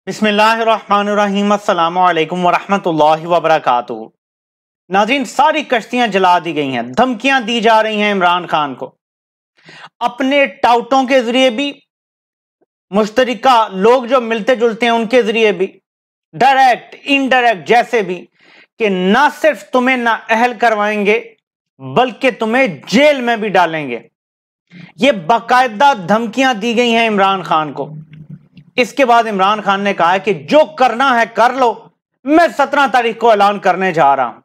बिस्मिल्लाहिर्रहमानिर्रहीम अस्सलामु अलैकुम वरहमतुल्लाहि वबरकातुहू। नाज़रीन, सारी कश्तियां जला दी गई हैं, धमकियां दी जा रही हैं इमरान खान को अपने टाउटों के जरिए भी, मुश्तरिका लोग जो मिलते जुलते हैं उनके जरिए भी, डायरेक्ट इनडायरेक्ट जैसे भी, कि ना सिर्फ तुम्हें ना अहल करवाएंगे बल्कि तुम्हें जेल में भी डालेंगे। ये बाकायदा धमकियां दी गई हैं इमरान खान को। इसके बाद इमरान खान ने कहा है कि जो करना है कर लो, मैं 17 तारीख को ऐलान करने जा रहा हूं।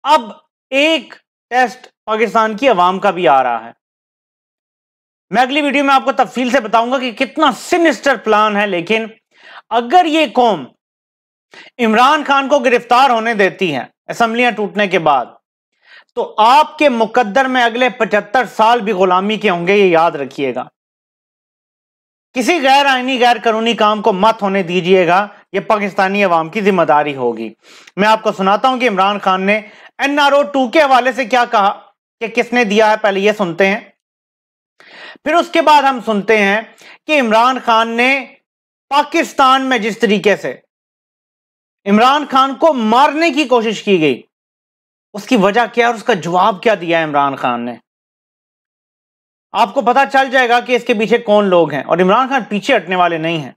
अब एक टेस्ट पाकिस्तान की अवाम का भी आ रहा है। मैं अगली वीडियो में आपको तफसील से बताऊंगा कि कितना सिनिस्टर प्लान है, लेकिन अगर ये कौम इमरान खान को गिरफ्तार होने देती है असेंबलियां टूटने के बाद, तो आपके मुकद्दर में अगले 75 साल भी गुलामी के होंगे, ये याद रखिएगा। किसी गैर आईनी गैर कानूनी काम को मत होने दीजिएगा, यह पाकिस्तानी अवाम की जिम्मेदारी होगी। मैं आपको सुनाता हूं कि इमरान खान ने NRO 2 के हवाले से क्या कहा, कि किसने दिया है, पहले यह सुनते हैं, फिर उसके बाद हम सुनते हैं कि इमरान खान ने पाकिस्तान में जिस तरीके से इमरान खान को मारने की कोशिश की गई, उसकी वजह क्या है और उसका जवाब क्या दिया इमरान खान ने। आपको पता चल जाएगा कि इसके पीछे कौन लोग हैं, और इमरान खान पीछे हटने वाले नहीं हैं।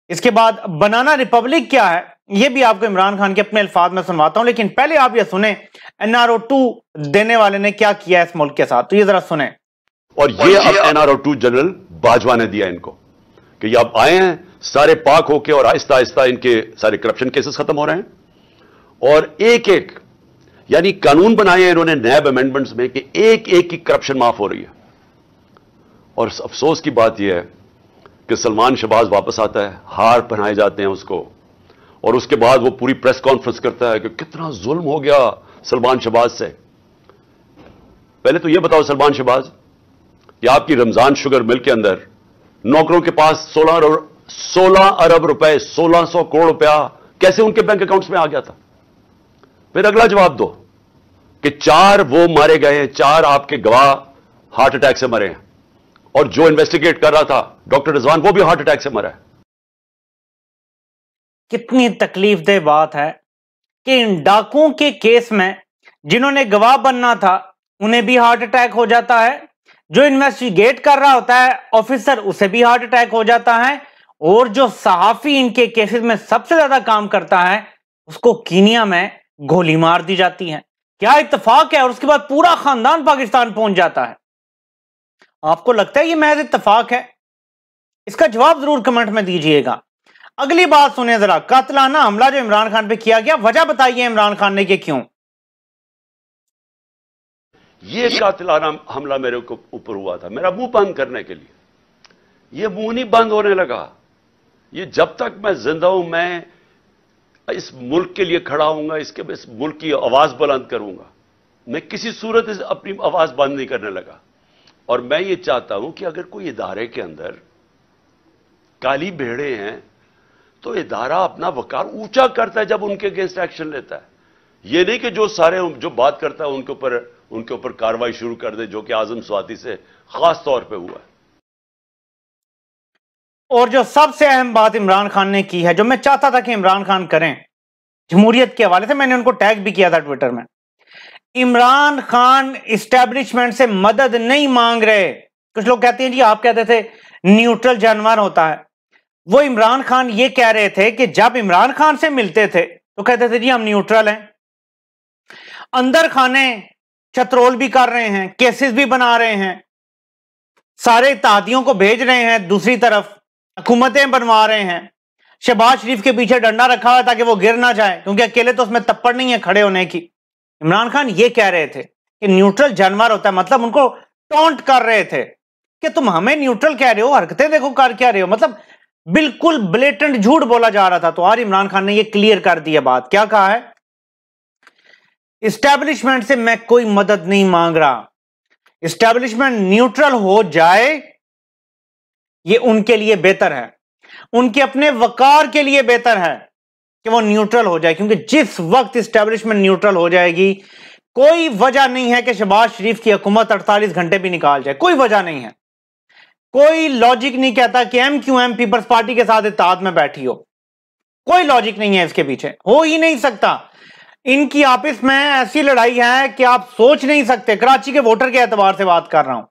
इसके बाद बनाना रिपब्लिक क्या है, यह भी आपको इमरान खान के अपने अल्फाज में सुनवाता हूं, लेकिन पहले आप यह सुने NRO 2 देने वाले ने क्या किया इस मुल्क के साथ, तो ये जरा सुने। और ये अब NRO 2 जनरल बाजवा ने दिया इनको कि ये अब आए हैं सारे पाक होके, और आहिस्ता आहिस्ता इनके सारे करप्शन केसेस खत्म हो रहे हैं, और एक एक यानी कानून बनाए हैं इन्होंने नैब अमेंडमेंट्स में कि एक एक की करप्शन माफ हो रही है। और अफसोस की बात यह है कि सलमान शहबाज वापस आता है, हार पहनाए जाते हैं उसको, और उसके बाद वो पूरी प्रेस कॉन्फ्रेंस करता है कि कितना जुल्म हो गया सलमान शहबाज से। पहले तो यह बताओ सलमान शहबाज कि आपकी रमजान शुगर मिल के अंदर नौकरों के पास 16 अरब रुपए, 1600 करोड़ रुपया कैसे उनके बैंक अकाउंट्स में आ गया था। फिर अगला जवाब दो कि 4 वो मारे गए हैं, 4 आपके गवाह हार्ट अटैक से मरे हैं, और जो इन्वेस्टिगेट कर रहा था डॉक्टर रिजवान वो भी हार्ट अटैक से मरा है। कितनी तकलीफदेह बात है कि इन डाकुओं के केस में जिन्होंने गवाह बनना था उन्हें भी हार्ट अटैक हो जाता है, जो इन्वेस्टिगेट कर रहा होता है ऑफिसर उसे भी हार्ट अटैक हो जाता है, और जो सहाफी इनके केसेस में सबसे ज्यादा काम करता है उसको कीनिया में गोली मार दी जाती है। क्या इत्तेफाक है, और उसके बाद पूरा खानदान पाकिस्तान पहुंच जाता है। आपको लगता है ये महज इत्तेफाक है? इसका जवाब जरूर कमेंट में दीजिएगा। अगली बात सुने जरा, कातिलाना हमला जो इमरान खान पे किया गया, वजह बताइए इमरान खान ने कि क्यों ये कातिलाना हमला मेरे ऊपर हुआ था, मेरा मुंह बंद करने के लिए। ये मुंह नहीं बंद होने लगा। ये जब तक मैं जिंदा हूं मैं इस मुल्क के लिए खड़ा हूंगा, इस मुल्क की आवाज बुलंद करूंगा। मैं किसी सूरत से अपनी आवाज बंद नहीं करने लगा। और मैं ये चाहता हूं कि अगर कोई इदारे के अंदर काली भेड़े हैं तो इदारा अपना वकार ऊंचा करता है जब उनके अगेंस्ट एक्शन लेता है। ये नहीं कि जो बात करता है उनके ऊपर कार्रवाई शुरू कर दे, जो कि आजम स्वाति से खास तौर पे हुआ है। और जो सबसे अहम बात इमरान खान ने की है, जो मैं चाहता था कि इमरान खान करें जमहूरियत के हवाले से, मैंने उनको टैग भी किया था ट्विटर में। इमरान खान इस्टेब्लिशमेंट से मदद नहीं मांग रहे। कुछ लोग कहते हैं जी आप कहते थे न्यूट्रल जानवर होता है। वो इमरान खान ये कह रहे थे कि जब इमरान खान से मिलते थे तो कहते थे जी हम न्यूट्रल हैं। अंदर खाने चतरोल भी कर रहे हैं, केसेस भी बना रहे हैं, सारे इत्तेहादियों को भेज रहे हैं, दूसरी तरफ हुकूमतें बनवा रहे हैं। शहबाज शरीफ के पीछे डंडा रखा हुआ ताकि वो गिर ना जाए, क्योंकि अकेले तो उसमें तप्पड़ नहीं है खड़े होने की। इमरान खान ये कह रहे थे कि न्यूट्रल जानवर होता है, मतलब उनको टॉन्ट कर रहे थे कि तुम हमें न्यूट्रल कह रहे हो, हरकतें देखो कर क्या रहे हो, मतलब बिल्कुल ब्लेटेंट झूठ बोला जा रहा था। तो आज इमरान खान ने ये क्लियर कर दिया बात। क्या कहा है? इस्टेब्लिशमेंट से मैं कोई मदद नहीं मांग रहा, इस्टेब्लिशमेंट न्यूट्रल हो जाए ये उनके लिए बेहतर है, उनके अपने वकार के लिए बेहतर है कि वो न्यूट्रल हो जाए, क्योंकि जिस वक्त इस्टेब्लिशमेंट न्यूट्रल हो जाएगी कोई वजह नहीं है कि शहबाज शरीफ की हुकूमत 48 घंटे भी निकाल जाए, कोई वजह नहीं है। कोई लॉजिक नहीं कहता कि MQM पीपल्स पार्टी के साथ इत्तेहाद में बैठी हो, कोई लॉजिक नहीं है इसके पीछे, हो ही नहीं सकता। इनकी आपस में ऐसी लड़ाई है कि आप सोच नहीं सकते। कराची के वोटर के एतबार से बात कर रहा हूं,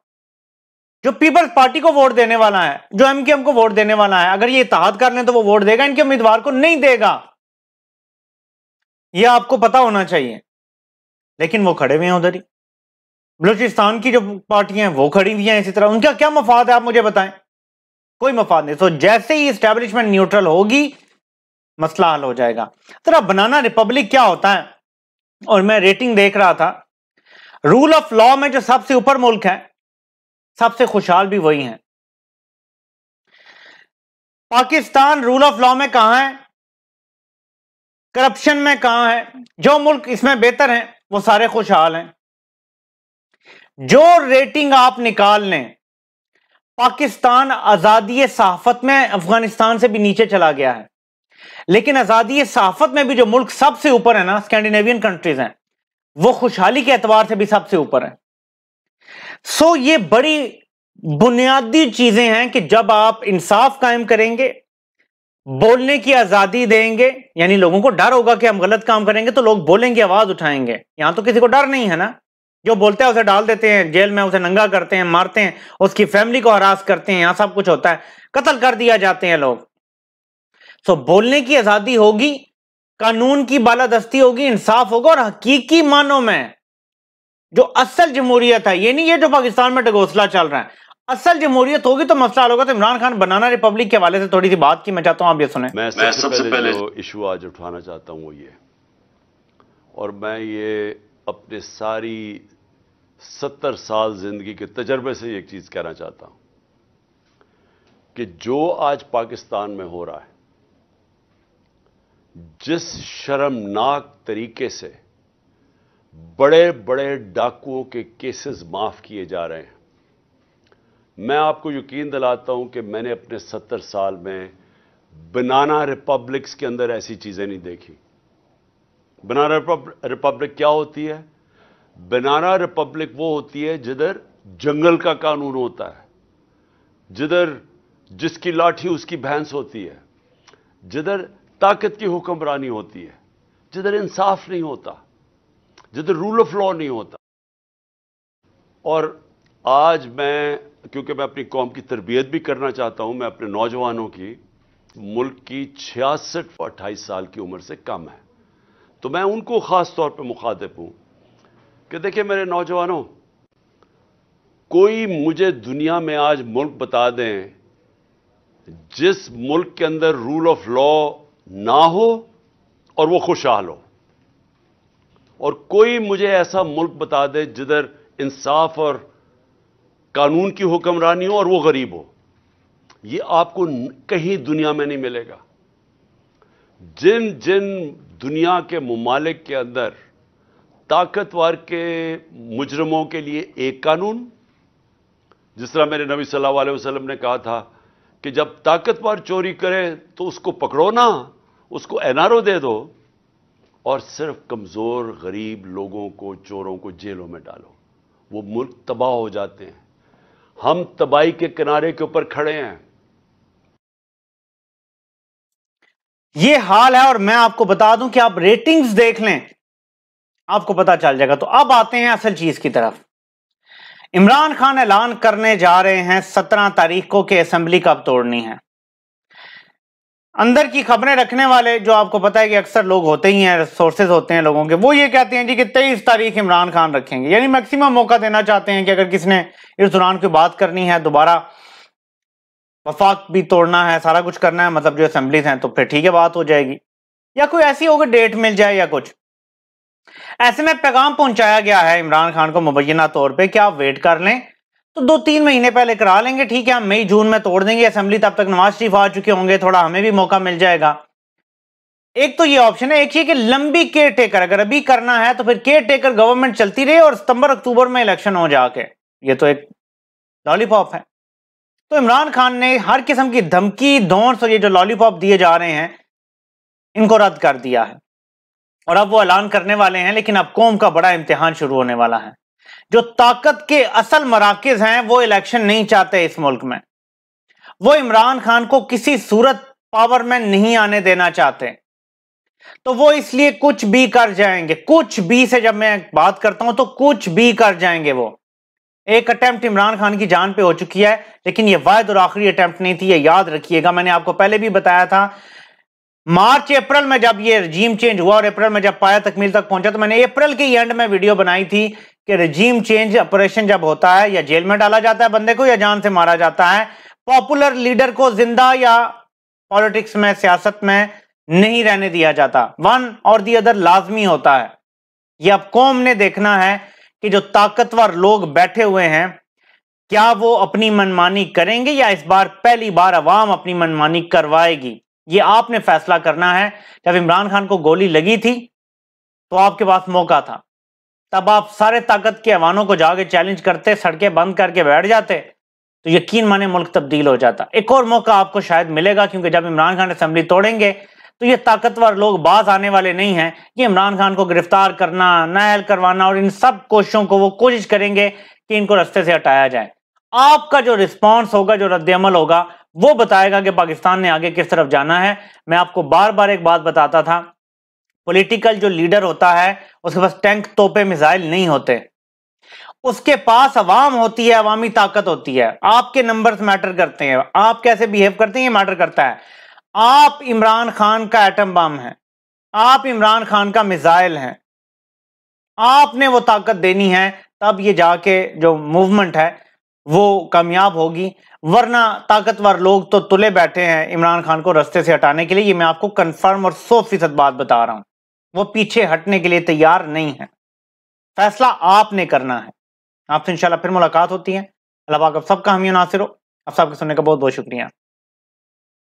जो पीपल्स पार्टी को वोट देने वाला है, जो MQM को वोट देने वाला है, अगर ये इत्तेहाद कर लें तो वो वोट देगा, इनके उम्मीदवार को नहीं देगा, यह आपको पता होना चाहिए। लेकिन वो खड़े हुए हैं उधर ही। बलूचिस्तान की जो पार्टियां हैं वो खड़ी हुई हैं इसी तरह। उनका क्या मफाद है आप मुझे बताएं? कोई मफाद नहीं। तो जैसे ही इस्टेब्लिशमेंट न्यूट्रल होगी मसला हल हो जाएगा। तो बनाना रिपब्लिक क्या होता है, और मैं रेटिंग देख रहा था, रूल ऑफ लॉ में जो सबसे ऊपर मुल्क है, सबसे खुशहाल भी वही है। पाकिस्तान रूल ऑफ लॉ में कहां है, करप्शन में कहां है? जो मुल्क इसमें बेहतर हैं वो सारे खुशहाल हैं। जो रेटिंग आप निकाल लें, पाकिस्तान आजादी सहाफत में अफगानिस्तान से भी नीचे चला गया है, लेकिन आजादी सहाफत में भी जो मुल्क सबसे ऊपर है ना, स्कैंडिनेवियन कंट्रीज हैं, वो खुशहाली के एतबार से भी सबसे ऊपर है। सो ये बड़ी बुनियादी चीजें हैं कि जब आप इंसाफ कायम करेंगे, बोलने की आजादी देंगे, यानी लोगों को डर होगा कि हम गलत काम करेंगे तो लोग बोलेंगे, आवाज उठाएंगे। यहां तो किसी को डर नहीं है ना, जो बोलता है उसे डाल देते हैं जेल में, उसे नंगा करते हैं, मारते हैं, उसकी फैमिली को हरास करते हैं। यहां सब कुछ होता है, कत्ल कर दिया जाते हैं लोग। सो बोलने की आजादी होगी, कानून की बालादस्ती होगी, इंसाफ होगा, और हकीकी मानों में जो असल जमहूरियत है, ये नहीं ये जो पाकिस्तान में डगोसला चल रहा है, असल जमहूरियत होगी तो मसला हल होगा। तो इमरान खान बनाना रिपब्लिक के हवाले से थोड़ी सी बात की मैं चाहता हूं आप ये सुने। मैं सबसे पहले जो इशू आज उठाना चाहता हूं वो ये, और मैं ये अपने सारी 70 साल जिंदगी के तजर्बे से एक चीज कहना चाहता हूं कि जो आज पाकिस्तान में हो रहा है, जिस शर्मनाक तरीके से बड़े बड़े डाकुओं के केसेस माफ किए जा रहे हैं, मैं आपको यकीन दिलाता हूं कि मैंने अपने 70 साल में बनाना रिपब्लिक्स के अंदर ऐसी चीजें नहीं देखी। बनाना रिपब्लिक क्या होती है? बनाना रिपब्लिक वो होती है जिधर जंगल का कानून होता है, जिधर जिसकी लाठी उसकी भैंस होती है, जिधर ताकत की हुक्मरानी होती है, जिधर इंसाफ नहीं होता, जिधर रूल ऑफ लॉ नहीं होता। और आज मैं, क्योंकि मैं अपनी कौम की तरबियत भी करना चाहता हूं, मैं अपने नौजवानों की, मुल्क की 66-28 साल की उम्र से कम है, तो मैं उनको खास तौर पर मुखातिब हूं कि देखिए मेरे नौजवानों, कोई मुझे दुनिया में आज मुल्क बता दें जिस मुल्क के अंदर रूल ऑफ लॉ ना हो और वो खुशहाल हो, और कोई मुझे ऐसा मुल्क बता दे जिधर इंसाफ और कानून की हुक्मरानी हो और वो गरीब हो। ये आपको कहीं दुनिया में नहीं मिलेगा। जिन जिन दुनिया के मुमालिक के अंदर ताकतवर के मुजरमों के लिए एक कानून, जिस तरह मेरे नबी सल्लल्लाहु अलैहि वसल्लम ने कहा था कि जब ताकतवर चोरी करे तो उसको पकड़ो ना, उसको एनआरओ दे दो, और सिर्फ कमजोर गरीब लोगों को, चोरों को जेलों में डालो, वो मुल्क तबाह हो जाते हैं। हम तबाही के किनारे के ऊपर खड़े हैं। ये हाल है, और मैं आपको बता दूं कि आप रेटिंग्स देख लें, आपको पता चल जाएगा। तो अब आते हैं असल चीज की तरफ। इमरान खान ऐलान करने जा रहे हैं 17 तारीख को कि असेंबली कब तोड़नी है। अंदर की खबरें रखने वाले, जो आपको पता है कि अक्सर लोग होते ही हैं, सोर्सेज होते हैं लोगों के, वो ये कहते हैं जी कि 23 तारीख इमरान खान रखेंगे, यानी मैक्सिमम मौका देना चाहते हैं कि अगर किसने इस दौरान कोई बात करनी है, दोबारा वफाक भी तोड़ना है, सारा कुछ करना है, मतलब जो असेंबलीज हैं, तो फिर ठीक है, बात हो जाएगी, या कोई ऐसी होगी डेट मिल जाए या कुछ। ऐसे में पैगाम पहुंचाया गया है इमरान खान को मुबैना तौर पे कि आप वेट कर लें, तो 2-3 महीने पहले करा लेंगे, ठीक है, हम मई जून में तोड़ देंगे असेंबली, तब तक नवाज शरीफ आ चुके होंगे, थोड़ा हमें भी मौका मिल जाएगा। एक तो ये ऑप्शन है। एक ये कि लंबी केयर टेकर, अगर अभी करना है तो फिर केयर टेकर गवर्नमेंट चलती रहे और सितंबर अक्टूबर में इलेक्शन हो जाके, ये तो एक लॉलीपॉप है। तो इमरान खान ने हर किस्म की धमकी, धौंस और ये जो लॉलीपॉप दिए जा रहे हैं, इनको रद्द कर दिया है, और अब वो ऐलान करने वाले हैं। लेकिन अब कौम का बड़ा इम्तिहान शुरू होने वाला है। जो ताकत के असल मराकज हैं वो इलेक्शन नहीं चाहते इस मुल्क में, वो इमरान खान को किसी सूरत पावर में नहीं आने देना चाहते, तो वो इसलिए कुछ भी कर जाएंगे। कुछ भी से जब मैं बात करता हूं तो कुछ भी कर जाएंगे। वो एक अटेम्प्ट इमरान खान की जान पे हो चुकी है, लेकिन ये वाहिद और आखिरी अटेम्प्ट नहीं थी, ये याद रखिएगा। मैंने आपको पहले भी बताया था, मार्च अप्रैल में जब ये रजीम चेंज हुआ और अप्रैल में जब पाया तकमील तक पहुंचा, तो मैंने अप्रैल के एंड में वीडियो बनाई थी कि रजीम चेंज ऑपरेशन जब होता है, या जेल में डाला जाता है बंदे को, या जान से मारा जाता है। पॉपुलर लीडर को जिंदा या पॉलिटिक्स में, सियासत में नहीं रहने दिया जाता। वन और दी अदर लाजमी होता है। यह अब कौम ने देखना है कि जो ताकतवर लोग बैठे हुए हैं, क्या वो अपनी मनमानी करेंगे, या इस बार पहली बार अवाम अपनी मनमानी करवाएगी। ये आपने फैसला करना है। जब इमरान खान को गोली लगी थी तो आपके पास मौका था, तब आप सारे ताकत के अवानों को जाके चैलेंज करते, सड़कें बंद करके बैठ जाते, तो यकीन माने मुल्क तब्दील हो जाता। एक और मौका आपको शायद मिलेगा, क्योंकि जब इमरान खान असेंबली तोड़ेंगे तो ये ताकतवर लोग बाज आने वाले नहीं हैं। ये इमरान खान को गिरफ्तार करना, नाअहल करवाना और इन सब कोशिशों को वो कोशिश करेंगे कि इनको रास्ते से हटाया जाए। आपका जो रिस्पॉन्स होगा, जो रद्द-ए-अमल होगा, वो बताएगा कि पाकिस्तान ने आगे किस तरफ जाना है। मैं आपको बार बार एक बात बताता था, पॉलिटिकल जो लीडर होता है उसके पास टैंक, तोपे, मिसाइल नहीं होते, उसके पास अवाम होती है, अवामी ताकत होती है। आपके नंबर्स मैटर करते हैं, आप कैसे बिहेव करते हैं ये मैटर करता है। आप इमरान खान का एटम बम है, आप इमरान खान का मिसाइल है, आपने वो ताकत देनी है, तब ये जाके जो मूवमेंट है वो कामयाब होगी। वरना ताकतवर लोग तो तुले बैठे हैं इमरान खान को रास्ते से हटाने के लिए। ये मैं आपको कंफर्म और 100% बात बता रहा हूं, वो पीछे हटने के लिए तैयार नहीं है। फैसला आपने करना है। आपसे इंशाल्लाह फिर मुलाकात होती है। अल्लाह पाक आप सबका हामी नासिर हो। आप सबके सुनने का बहुत बहुत शुक्रिया।